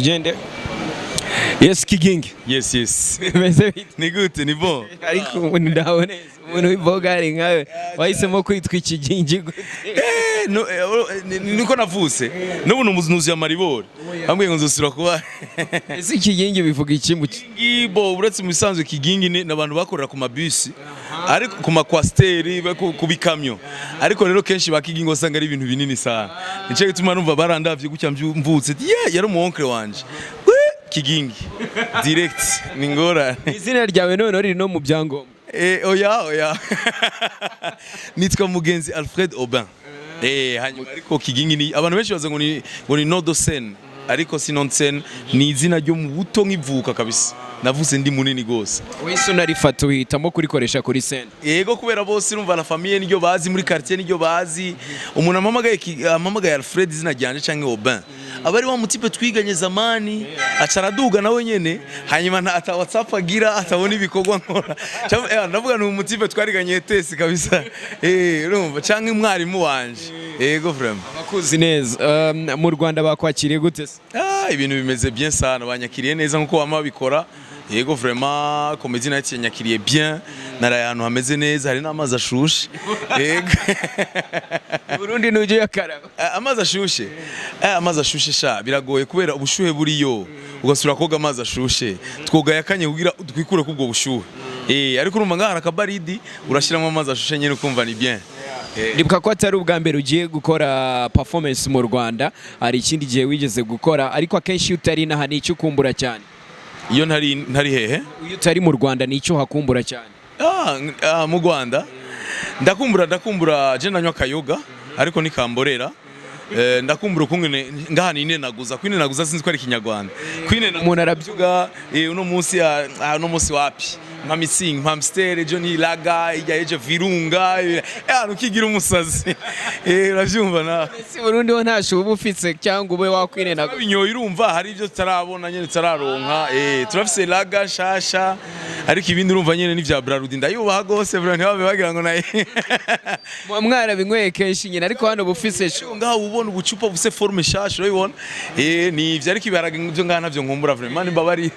tugende. Yes Kigingi. Yes. Meze bite? Ni gute ni bon. Ariko umuntu ndaboneza. Umuntu w'ibogari nkawe wahisemo kwitwa Ikigingi gute? Niko navuse. N'ubu nuzuye amaribori. Hamwe ngo nzosura kuba. Ese Ikigingi bivuga iki mu Kigingi bo uretse mu bisanzwe Kigingi n'abantu bakorera ku mabisi. Ariko ku makwasteri ku bikamyo. Ariko rero kenshi bakigingo usanga ari ibintu binini sana. Nice gituma numva barandavye gutya mvutse. Yari mu oncle wanje. Kigingi direct ni ngora. Izina ryawe none riri no mu byangombwa. Oya. Nitwa Mugenzi Alfred Aubin. Hanyuma ariko Kigingi ni abantu benshi baza ngo ni Nodocen. Ariko Sinonsen ni izina ryo mu buto nkivuka kabisa. Navuse ndi munini gose. Wese unarifata uhitamo kurikoresha kuri scene. Yego kubera bose urumva la famille niryo bazi muri quartier niryo bazi. Umuntu amamagaye Alfred izina ryanje canke Aubin. Abari wa mutipe twiganye zamani acaraduga nawe nyene hanyuma ata WhatsApp agira atabona ibikorwa nkora. Ndavuga ni umutipe twariganye tesi kabisa. Urumva canke mwarimu wanje. Yego vraiment. Abakuzi neza. Mu Rwanda bakwakiriye gute? Ibintu bimeze bien sana banyakiriye neza nkuko wama bikora. Yego vraiment Comedy Night yanyakiriye bien naraye ahantu hameze neza hari n'amazi ashushe. Yego Burundi nuje yakaraba amazi ashushe amazi ashushe sha biragoye kubera ubushuhe buriyo ugasura koga amazi ashushe twoga yakanye kugira twikure kubwo bushuhe ariko urumva ngahara akabaridi urashiramo amazi ashushe nyene ukumva ni bien. Ndibuka ko atari ubwa mbere ugiye gukora performance mu Rwanda hari ikindi gihe wigeze gukora ariko akenshi utari naha nicyo ukumbura cyane. Iyo ntari hehe? Iyo utari mu Rwanda nicyo hakumbura cyane. Mu Rwanda ndakumbura je nanywa kayoga ariko nikamborera. Ndakumbura kungene ngaha ninenaguza kwinenaguza sinzi ko ari Kinyarwanda. Umuntu arabyuga uno munsi wapi? Mamising, Hamster, Johnny Laga, Ijaje Virunga, ukigira umusazi. Uravyumva na. Si Burundi ho ntashuba ufitse cyangwa ube wakwinenaga. Binyoye urumva hari ibyo tarabona nyene tararonka. Turafise Laga shasha ariko ibindi urumva nyene ni vya Brarudi ndayubaha gose vraiment babe bagira ngo naye. Mwara binyweye kenshi nyene ariko hano bufise ngaha ubona ubucupa bufise forme shasha urabibona. Ni ivyo ariko ibiharage byo ngaha navyo nkumbura vraiment nimba bari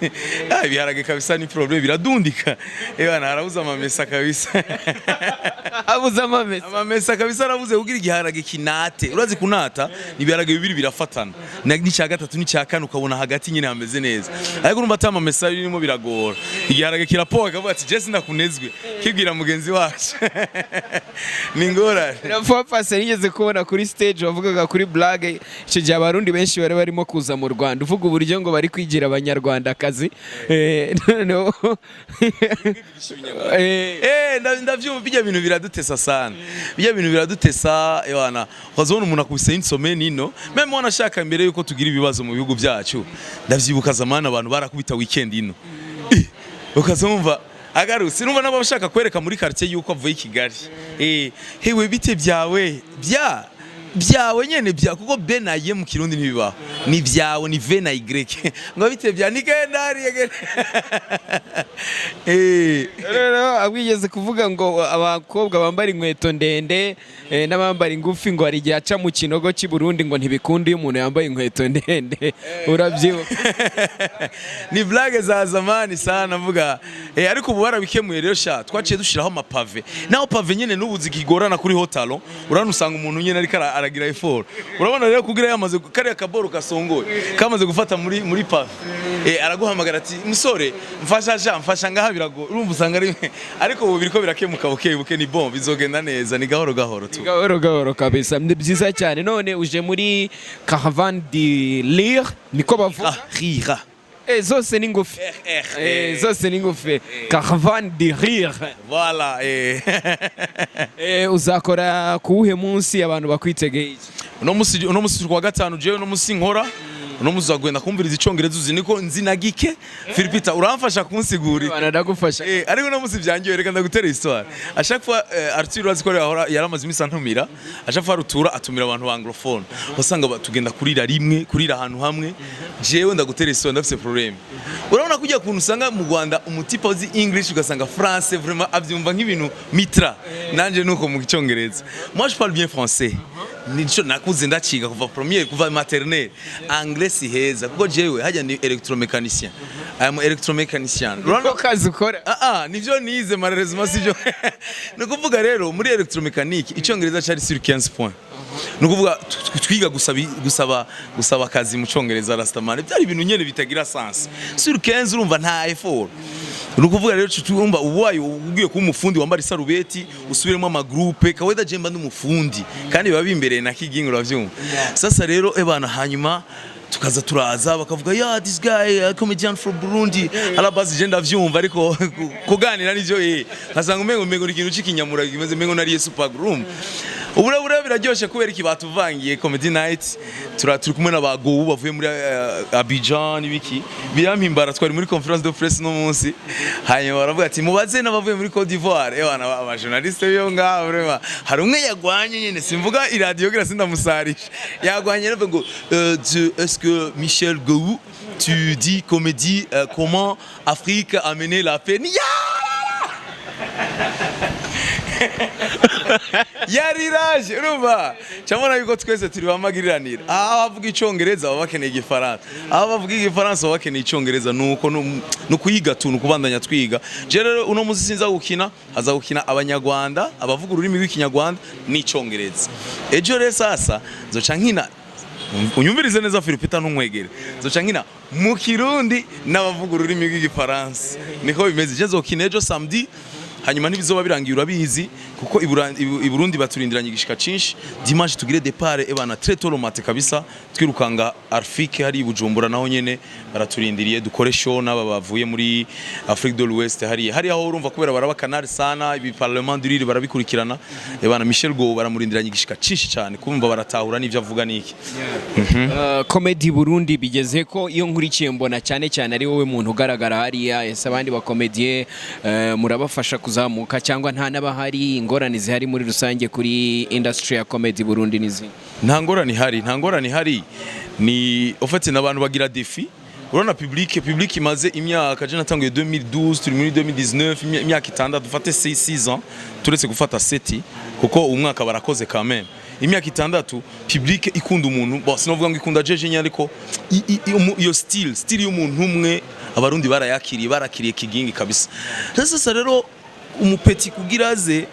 ibiharage kabisa ni problem biradundika. Harabuze amamesa kabisa. Habuze amamesa. Amamesa kabisa arabuze kugira igiharage kinate. Urazi kunata ibiharage bibiri birafatana. N'icya gatatu n'icya kane ukabona hagati nyine hameze neza. Ariko urumva atama amamesa birimo biragora. Igiharage kirapoka akavuga ati Jesse ndakunezwe. Kibwira mugenzi wacu. Ni ngora. Rafa Pase nigeze kubona kuri stage wavugaga kuri blague icyo gihe abarundi benshi bari barimo kuza mu Rwanda. Uvuga uburyo ngo bari kwigira abanyarwanda kazi. Ndavyumva bijya bintu biradutesa sana. Bijya bintu biradutesa yana. Ukazona umuntu akubise insome nino. Meme wanashaka imbere yuko tugira ibibazo mu bihugu byacu. Ndavyibuka zamana abantu barakubita weekend ino. Ukazumva agarutse numva nabashaka kwereka muri quartier yuko avuye i Kigali. Hewe bite byawe byawe nyene bya kuko benaye mu kirundi ntibibaho ni byawe ni v na y ngo bite bya ni gendari rero abwigeze kuvuga ngo abakobwa bambara inkweto ndende n'abambara ingufi ngo hari igihe aca mu kinogo cy'i Burundi ngo ntibikunda iyo umuntu yambaye inkweto ndende urabyibuka. Ni blague za zamani sana mvuga ariko ubu barabikemuye rero sha twaciye dushiraho amapave naho pave nyene n'ubuzi kigorana kuri hotalo urana usanga umuntu nyene ariko aragira effort urabona rero kugira yamaze kariya kaboro kasongoye kamaze gufata muri pave araguhamagara ati musore mfasha ngaha birago urumva usanga ari ariko ubu biriko birakemuka buke ni bon bizogenda neza ni gahoro tu gahoro kabisa byiza cyane none uje muri Caravane de Rire niko bavuga rira zose ni ngufi zose ni ngufi Caravane de Rire voilà uzakora kuwuhe munsi abantu bakwitegeye uno musi kwa gatanu je uno musi nkora uno muzagwenda kumviriza icongereza uzi niko nzinagike Philipita uramfasha kunsiguri ndagufasha ariko uno musi byangiye reka ndagutera histoire à chaque fois Arthur aziko yaramaze imisa ntumira à chaque fois rutura atumira abantu banglophone usanga batugenda kurira rimwe kurira ahantu hamwe jewe ndagutera histoire ndafise problème urabona kujya kuntu usanga mu Rwanda umutipa uzi English ugasanga France vraiment avyumva nk'ibintu mitra nanje nuko mu cyongereza moi je parle bien français nico nakuze ndaciga kuva première kuva maternelle anglais si heza kuko jewe hajya ni electromécanicien I am electromécanicien Niko kazi ukora nivyo nize malheureusement sivyo nukuvuga rero muri electromécanique icyongereza cyari sur 15 points nukuvuga twiga gusaba akazi mu cyongereza Rastaman byari ibintu nyene bitagira sens sur 15 urumva nta effort nukuvuga rero cyumva ubaye ugiye kuba umufundi wambara isarubeti usubiremo ama groupe kaweda jemba n'umufundi kandi biba bimbereye na kigingo uravyumva sasa rero ebana hanyuma tukaza turaza bakavuga ya this guy a comedian from Burundi alabazi je ndavyumva ariko kuganira nivyo nkasanga umengo ikintu cikinyamura kimeze mengo nari super groom ubura biraryoshe kubera iki batuvangiye comedy night turi kumwe n'abagobu bavuye muri Abidjan ibiki birampimbara twari muri conference de presse no munsi hanyuma baravuga ati mubaze n'abavuye muri Côte d'Ivoire bana aba journaliste yo ngaho vraiment hari umwe yagwanye nyene simvuga iradio gira sindamusarisha yagwanye reve ngo est-ce que Michel Gou tu dis comédie comment Afrique a mené la paix yariraje urumva cyamona yuko twese turi bamagiriranira abavuga icyongereza baba bakeneye igifaransa abavuga igifaransa baba bakeneye icyongereza nuko nukuyiga tu nukubandanya twiga je rero uno muzi sinza gukina haza gukina abanyarwanda abavuga ururimi rw'ikinyarwanda n'icyongereza ejo rero sasa zoca nkina unyumvirize neza Philipita ntumwegere zoca nkina mu Kirundi n'abavuga ururimi rw'igifaransa niko bimeze je zokina ejo samedi hanyuma ntibizoba birangiye urabizi kuko i Burundi baturindiranye igishika cinshi dimanche tugire départ ebana très tôt le matin kabisa twirukanga Arfike hari Bujumbura naho nyene baraturindiriye dukore show naba bavuye muri Afrique de l'Ouest hari aho urumva kubera baraba canal sana ibi parlement du Rire barabikurikirana ebana Michel Go baramurindiranye igishika cinshi cyane kumva baratahura n'ivyo avuga niki comedy Burundi bigeze ko iyo nkurikiye mbona cyane ari wowe muntu ugaragara hariya ese abandi ba comedian murabafasha kuzamuka cyangwa nta nabahari ingorane zihari muri rusange kuri industry ya comedy Burundi nizi nta ngorane hari ni ofete n'abantu bagira défi urona public imaze imyaka je natanguye 2012 turi muri 2019 imyaka itandatu dufate 6 ans turetse gufata 7 kuko umwaka barakoze quand même imyaka itandatu public ikunda umuntu bo sinovuga ngo ikunda jeje nyari ko iyo style y'umuntu umwe abarundi barakiriye kigingi kabisa sasa rero umupeti kugiraze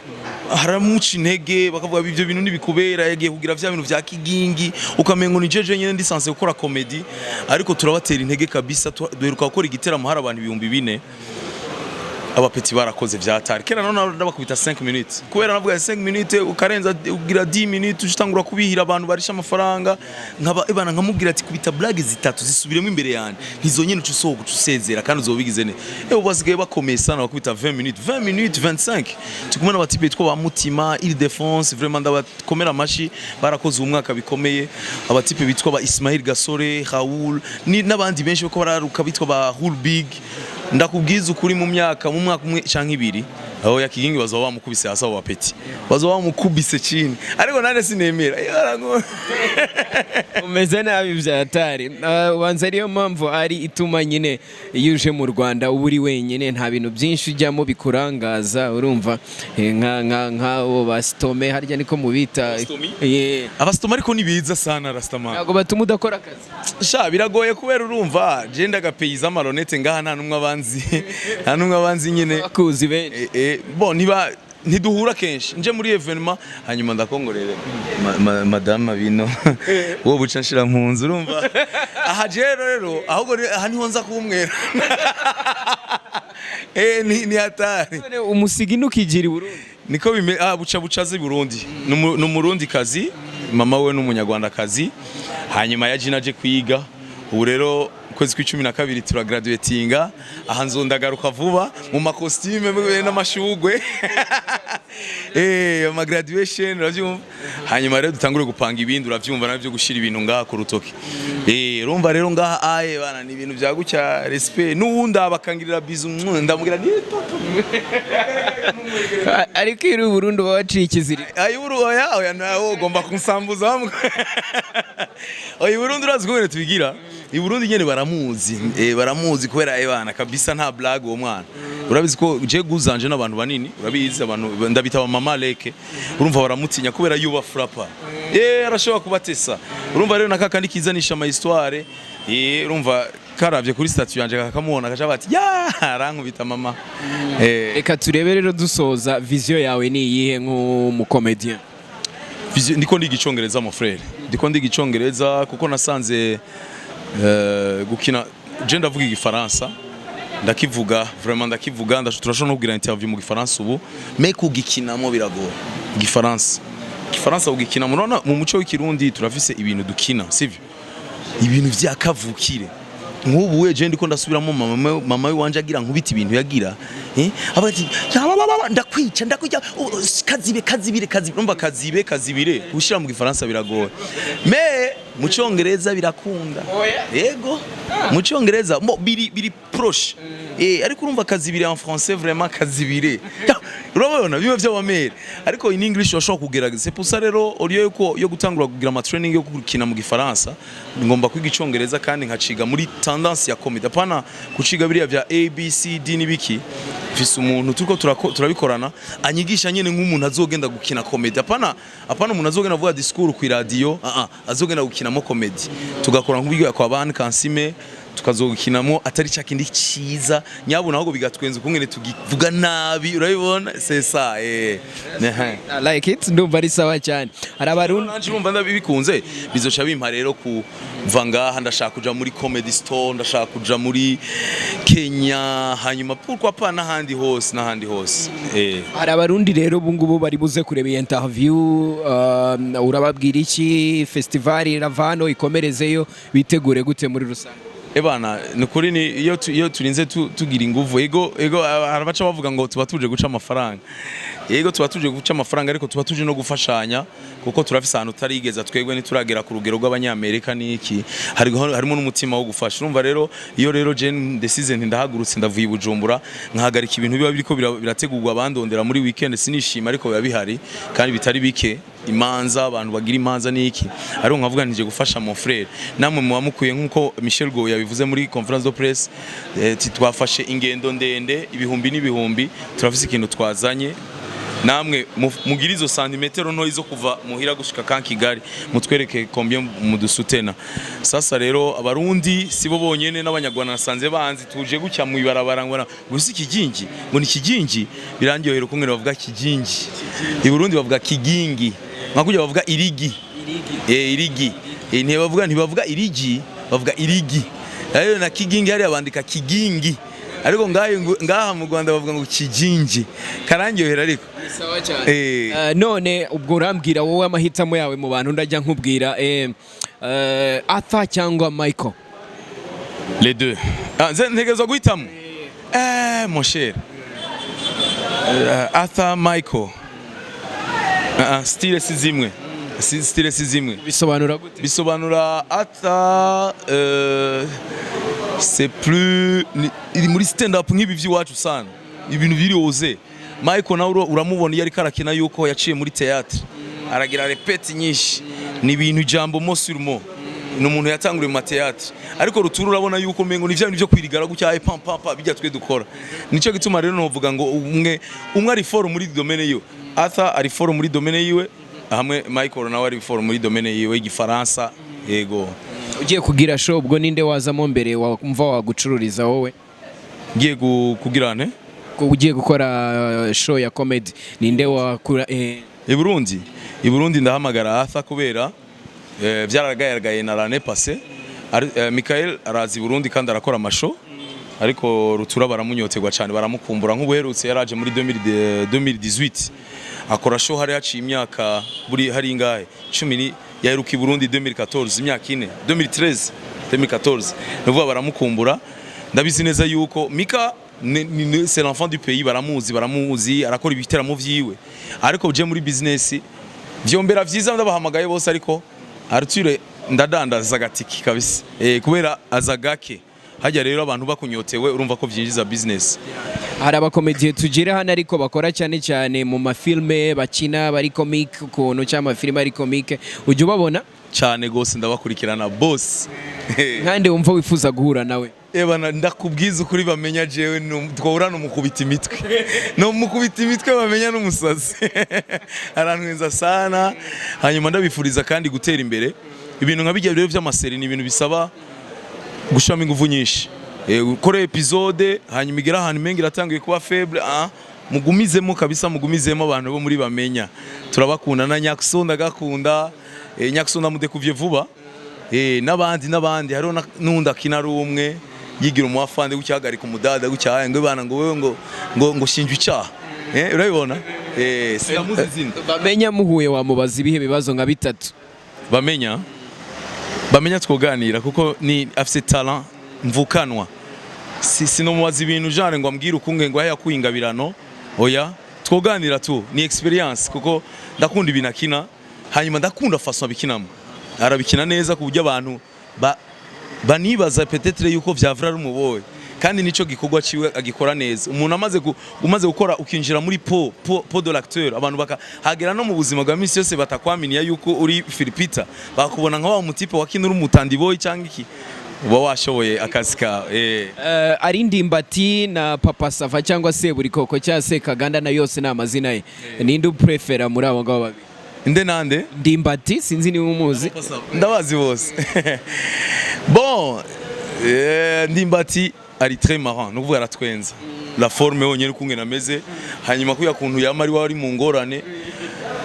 haramuca intege bakavuga ibyo bintu nibikubera yagiye kugira vya bintu vya kigingi ukamengo ni jeje nyene ndisanse gukora comedy ariko turabatera intege kabisa duheruka gukora igiteramo hari abantu 4,000 abapeti barakoze vyatari kera none ndabakubita 5 minutes kubera navuga 5 minutes ukarenza ugira 10 minutes ujitangura kubihira abantu barisha amafaranga nkaba ebana nkamubwira ati kubita blague zitatu zisubiremo imbere yanje ntizonyene ucusohoka ucusezera kandi uzobigize ne basigaye bakomeye sana bakubita 20 minutes 25 tukumana abatipe two ba mutima il défense vraiment ndabakomera amashi barakoze umwaka bikomeye abatipe bitwa ba Ismail Gasore Raoul ni nabandi benshi bako bararuka bitwa ba Hul Big ndakubwiza ukuri mu mwaka umwe canke ibiri aho yakigingi bazoba bamukubise hasa wa peti bazoba bamukubise chini ariko nane sinemera umeze nabi vyatari wanza ariyo mpamvu ari ituma nyine yuje mu Rwanda uburi wenyine nta bintu byinshi ujyamo bikurangaza urumva nka bastome harya niko mubita abastome ariko nibiza sana Rastaman ntago batuma udakora akazi biragoye kubera urumva je ndagapeyiza amalonete ngaha nta numwe abanzi nyine bakuzi bene bon ntiduhura kenshi nje muri evenement hanyuma ndakongorere madame bino wo buca nshira mpunzi urumva aha rero ahubwo aha niho nza kumwera ni hatari umusigi nukijiri Burundi niko bucaze Burundi n'umurundi kazi mama we n'umunyarwanda kazi hanyuma yajinaje kwiga ubu rero kwezi kwa 12 turagraduatinga aha nzondagaruka vuba mu makostime n'amashugwe ama graduation uravyumva hanyuma rero dutangure gupanga ibindi uravyumva navyo gushira ibintu ngaha ku rutoki urumva rero ngaha bana ni ibintu byagucya respect n'uwunda abakangirira bizu ndamugira ni ariko iri Burundi bawaciye ikiziri oya nawo ugomba kunsambuza hamwe Burundi urazi ko tubigira i Burundi nyene baramuzi kubera bana kabisa nta blague uwo mwana urabizi ko je guzanje n'abantu banini urabizi abantu ndabita aba mama leke urumva baramutinya kubera yuba frappa arashobora kubatesa urumva rero nakaka nikizanisha ama histoire urumva karavye kuri statue yanje kakamubona akaca bati arankubita mama reka turebe rero dusoza vision yawe ni iyihe nk'umukomedian ndiko ndiga icongereza mon frère ndiko ndiga icongereza kuko nasanze gukina je ndavuga igifaransa ndakivuga vraiment ndakivuga turashobora no kugira interview mu gifaransa ubu mais kugikinamo biragora igifaransa ugikinamo none mu muco w'ikirundi turafise ibintu dukina sivyo ibintu vyakavukire nk'ubu weje ndiko ndasubiramo mama wanje agira nkubita ibintu yagira abati ndakwica kazibire urumva kazibire gushira mu gifaransa biragora mais mu cyongereza birakunda yego mu cyongereza biri proche ariko urumva kazibire en français vraiment kazibire urabona biba by'abamere ariko in English washobora kugerageza c'est pour ça rero audio yo gutangura kugira ama training yo gukina mu gifaransa ngomba kwiga icyongereza kandi nkaciga muri tendance ya comedy apana kuciga biriya vya ABCD nibiki fise umuntu turiko turabikorana anyigisha nyene nk'umuntu azogenda gukina comedy apana umuntu azogenda avuga discours ku radio azogenda gukinamo comedy tugakora nk'ubwo kwa bana kansime tukazogukinamo atari cyakindi cyiza nyabo naho bigatwenza kungene tugivuga nabi urabibona c'est ça I like it ndumva ari sawa cyane hari abarundi nanje urumva ndabikunze bizoca bimpa rero kuva ngaha ndashaka kuja muri comedy store ndashaka kuja muri Kenya hanyuma pourquoi pas n'ahandi hose hari abarundi rero ubu ngubu bari buze kureba iyi interview urababwira iki festival iravano ikomerezeyo bitegure gute muri rusange Ebana nukuri ni iyo turinze tugira inguvu ego harabaca bavuga ngo tuba tuje guca amafaranga yego tuba tuje guca amafaranga ariko tuba tuje no gufashanya kuko turafise ahantu tarigeza twebwe nituragera ku rugero rw'abanyamerika niki harimo n'umutima wo gufasha urumva rero iyo rero Jane decision ndahagurutse ndavuye Bujumbura nkahagarika ibintu biba biriko birategurwa abandondera muri weekend sinishima ariko biba bihari kandi bitari bike imanza abantu bagira imanza niki ari nkavuga nije gufasha mon frère namwe mu bamukuye nkuko Michel Go yabivuze muri conference de presse twafashe ingendo ndende ibihumbi n'ibihumbi turafise ikintu twazanye namwe mugira izo santimetero nto izo kuva muhira gushika kan Kigali mutwereke combien mudusutena sasa rero abarundi sibo bonyene n'abanyarwanda nasanze banzi tuje gucya mu ibarabara ngwana gusi kigingi ngo ni kigingi birangyohera kungene bavuga kigingi i Burundi bavuga kigingi makujya bavuga irigi irigi ntibavuga irigi bavuga irigi rero na kigingi hari abandika kigingi ariko ngaha mu Rwanda bavuga ngo kijinji karangyohera ariko sawa cyane none ubwo urambwira wowe amahitamo yawe mu bantu ndajya nkubwira Arthur cyangwa Michael les deux ntegezo guhitamo mon cher Arthur Michael style si zimwe bisobanura gute bisobanura Arthur c'est plus muri stand up nk'ibi by'iwacu sana ibintu biri oze Michael nawe uramubona yari karakina yuko yaciye muri théâtre aragira repete nyinshi ni ibintu jambo mo sur mo n'umuntu yatanguriye mu théâtre ariko ruturu urabona yuko mengo ni byo kwirigara gucyaye pampa bijya twe dukora nico gituma rero novuga ngo umwe ari foro muri domaine yo Arthur ari foro muri domaine yiwe hamwe Michael nawe ari foro muri domaine yiwe igifaransa yego ugiye kugira show ubwo ninde wazamo mbere wumva wagucururiza wowe ngiye kugirane ko ugiye gukora show ya comedy ninde wakura i Burundi ndahamagara Arthur kubera byaragayagaye na l'année passée Michael arazi Burundi kandi arakora amashow ariko rutura baramunyoterwa cyane baramukumbura nk'ubuherutse yaraje muri 2018 akora show hari yaciye imyaka buri hari ingahe 10 yaheruka i Burundi 2014 imyaka ine 2014 nuvuga baramukumbura ndabizi neza yuko Mika c'est l'enfant du pays baramuzi arakora ibiteramo vyiwe ariko je muri business vyombera vyiza ndabahamagaye bose ariko Arthur ndadandaza gatiki kabisa kubera azagake hajya rero abantu bakunyotewe urumva ko vyinjiza business hari abakomediye tugira hano ariko bakora cyane mu mafilme bakina bari comique ukuntu cyangwa amafilme ari comique ujye ubabona cyane gose ndabakurikirana boss nkande wumva wifuza guhura nawe ebana ndakubwiza ukuri bamenya jewe twahura n'umukubita imitwe no mukubita imitwe bamenya n'umusazi arantwenza sana. Hanyuma ndabifuriza kandi gutera imbere. Ibintu nka bijya rero by'amaseri ni ibintu bisaba gushama ingufu nyinshi. Ukore episode hanyuma igera ahantu mengi iratangiye kuba faible, mugumizemo kabisa, mugumizemo abantu bo muri bamenya. Turabakunda na Nyakso ndagakunda, Nyakso ndamudekuvye vuba, n'abandi hariho n'undi akina rumwe yigira umwafande gucyagarika umudada gucyaye ngo bana ngo wewe ngo shinjwe icyaha, urabibona. Sinamuzi izina. Bamenya muhuye wamubaza ibihe bibazo nka bitatu. Bamenya twoganira kuko ni afise talent mvukanwa. Sinomubaza ibintu genre ngo ambwire ukunge ngo yakuyingabirano, oya twoganira tu ni experience kuko ndakunda ibintu akina, hanyuma ndakunda façon abikinamo, arabikina neza ku buryo abantu banibaza peut-être yuko vyavura ari umuboye, kandi nico gikorwa ciwe agikora neza. Umuntu umaze gukora ukinjira muri po de l'acteur, abantu bakahagera no mu buzima bwa misi yose batakwaminiya yuko uri Philipita, bakubona nka wa mutipe wakina uri umutandiboyi cyangwa iki, uba washoboye akazi kawe. Ari Ndimbati na Papa Sava cyangwa Seburikoko cyangwa Sekaganda na yose na amazina ye, ninde uprefera muri abo ngabo babiri? Inde nande? Ndimbati sinzi niba umuzi. Ndabazi bose. Bon, Ndimbati ari très marrant, nukuvuga aratwenza. La forme yonyene kungena meze, hanyuma kuya kuntu yamari wari mu ngorane.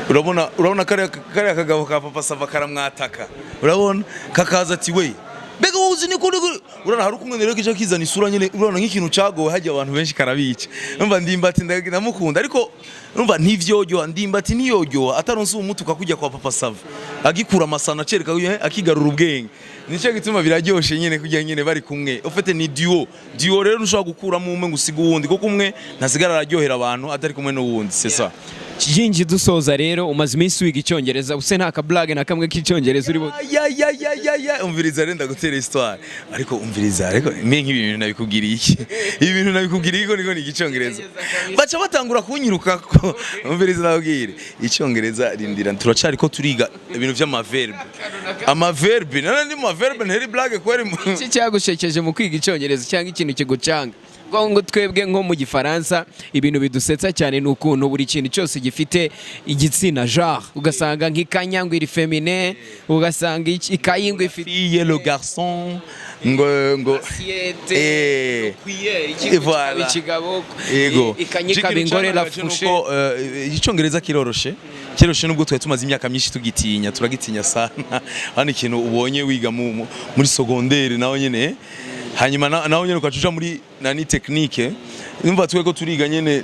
Urabona kare kagabo ka Papa Sava karamwataka. Urabona kakaza ati we bega wuzi ni kuri urana hari kumwe rero kica kizana isura nyene, urana nk'ikintu cagowe hajya abantu benshi karabica. Numva Ndimbati ndamukunda, ariko numva ntivyojyo Ndimbati niyojyo ataronse umutuka kujya kwa Papa Sava agikura amasana cereka akigarura ubwenge. Nico gituma biraryoshe nyene kujya nyene bari kumwe. Ufite ni duo rero nushobora gukuramo umwe ngusiga uwundi kuko umwe ntasigara araryohera abantu atari kumwe n'uwundi, c'est ça. Kijinji dusoza rero umaze iminsi wiga icyongereza, use nta kablage na kamwe k'icyongereza uri umviriza renda gutera histoire, ariko umviriza ariko me nk'ibintu nabikubwiriye iki ibintu nabikubwiriye iko niko ni icyongereza baca batangura kunyiruka ko umviriza nabwire icyongereza rindira turacari ko turiga ibintu vy'amaverbe nandi mu verbe nteri blague kweri iki cyagushekeje mu kwiga icyongereza cyangwa ikintu kigucanga ngo twebwe nko mu gifaransa ibintu bidusetsa cyane n'ukuntu buri kintu cyose gifite igitsina genre, ugasanga nk'ikanyangwa iri féminin, ugasanga ikayingwa ifite le garçon ngo ikigabo ikanyika bingore la fushe. Icyongereza kiroroshe nubwo twe tumaze imyaka myinshi tugitinya, turagitinya sana. Hano ikintu ubonye wiga muri secondaire naho nyene, hanyuma naho nyene ukacuja muri nani technique, numva tweko turiga nyene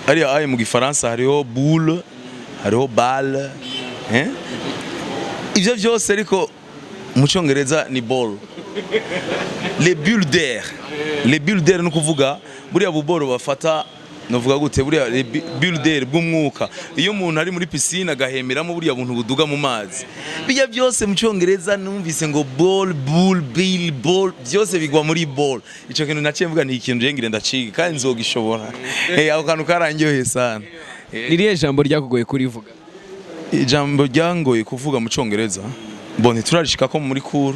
ari aye mu gifaransa hariho boule, hariho balle, ivyo byose ariko mu cyongereza ni ball. Les bulles d'air nukuvuga buriya buboro bafata, novuga gute buriya bulles d'air bw'umwuka, iyo umuntu ari muri piscine agahemeramo buriya buntu buduga mu mazi, bijya byose mu cyongereza numvise ngo ball, bull, bill, ball, byose bigwa muri ball. Ico kintu naciye mvuga ni ikintu jengire ndaciga kandi nzogishobora. Ako kantu karangyoheye sana. Niriye jambo ryakugoye kurivuga? Ijambo ryangoye kuvuga mu cyongereza bon turarishika ko muri cour,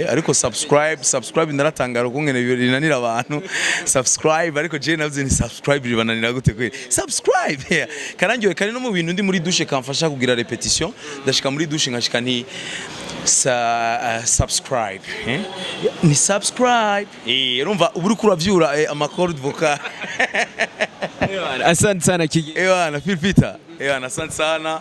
ariko subscribe naratangara kungene birinanira abantu subscribe, ariko je navuze ni subscribe ribananira gute kweli subscribe. Karangiwe kari no mu bintu ndi muri douche kamfasha kugira repetition, ndashika muri douche nkashika ni subscribe, ni subscribe, urumva uburi kuravyura amaccord vocal. Asante sana Kigi. Na Philipita. Asante sana.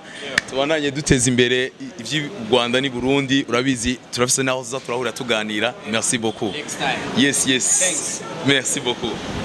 Tubandanye duteza imbere ivy'u Rwanda ni Burundi, urabizi turafise naho turahura tuganira. Merci beaucoup. Next time. Yes. Thanks. Merci beaucoup.